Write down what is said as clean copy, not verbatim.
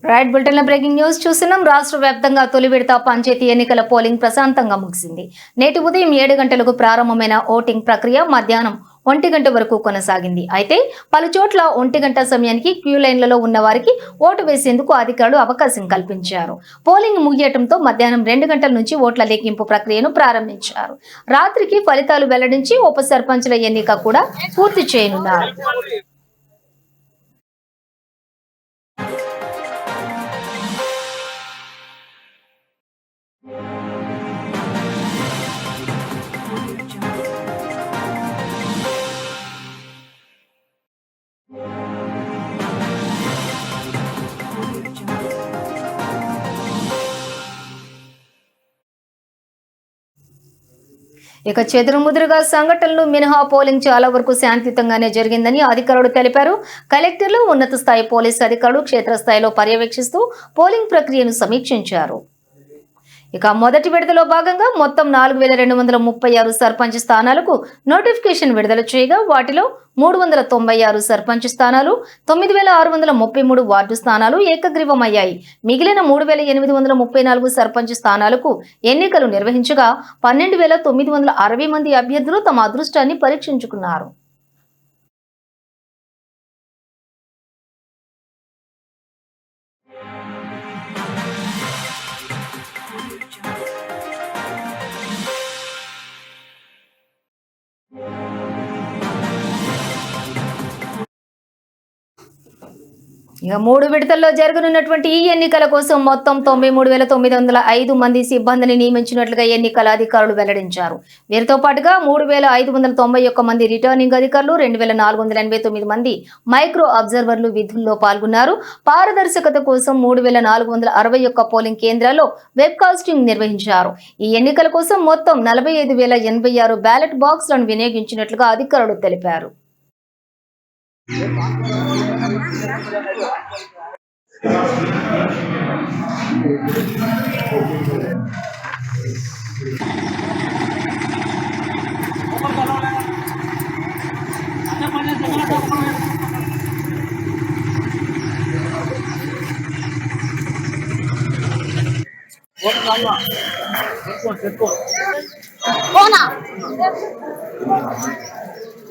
Right bulletin లో breaking news చూస్తున్నాం. రాష్ట్ర వ్యాప్తంగా తొలి విడత పంచాయతీ ఎన్నికల పోలింగ్ ప్రశాంతంగా ముగిసింది. నేటి ఉదయం 7 గంటలకు ప్రారంభమైన ఓటింగ్ ప్రక్రియ మధ్యాహ్నం 1 గంట వరకు కొనసాగింది. అయితే పలు చోట్ల 1 గంట సమయానికి క్యూ లైన్లలో ఉన్న వారికి ఓటు వేసేందుకు అధికారులు అవకాశం కల్పించారు. పోలింగ్ ముగియటంతో మధ్యాహ్నం 2 గంటల నుంచి ఓట్ల లెక్కింపు ప్రక్రియను ప్రారంభించారు. రాత్రికి ఫలితాలు వెల్లడించి ఉప సర్పంచుల ఎన్నిక కూడా పూర్తి చేయనున్నారు. ఇక చెదురుముదురుగా సంఘటనలు మినహా పోలింగ్ చాలా వరకు శాంతియుతంగానే జరిగిందని అధికారులు తెలిపారు. కలెక్టర్లు, ఉన్నత స్థాయి పోలీసు అధికారులు క్షేత్రస్థాయిలో పర్యవేక్షిస్తూ పోలింగ్ ప్రక్రియను సమీక్షించారు. ఇక మొదటి విడతలో భాగంగా మొత్తం 4236 సర్పంచ్ స్థానాలకు నోటిఫికేషన్ విడుదల చేయగా వాటిలో 396 సర్పంచ్ స్థానాలు, 9633 వార్డు స్థానాలు ఏకగ్రీవమయ్యాయి. మిగిలిన 3834 సర్పంచ్ స్థానాలకు ఎన్నికలు నిర్వహించగా 12960 మంది అభ్యర్థులు తమ అదృష్టాన్ని పరీక్షించుకున్నారు. ఇక 3 విడతల్లో జరగనున్నటువంటి ఈ ఎన్నికల కోసం మొత్తం 93,905 మంది సిబ్బందిని నియమించినట్లుగా ఎన్నికల అధికారులు వెల్లడించారు. వీరితో పాటుగా 3,591 మంది రిటర్నింగ్ అధికారులు, 2,489 మంది మైక్రో అబ్జర్వర్లు విధుల్లో పాల్గొన్నారు. పారదర్శకత కోసం 3,461 పోలింగ్ కేంద్రాల్లో వెబ్ కాస్టింగ్ నిర్వహించారు. ఈ ఎన్నికల కోసం మొత్తం 45,086 బ్యాలెట్ బాక్స్లను వినియోగించినట్లుగా అధికారులు తెలిపారు. Kona.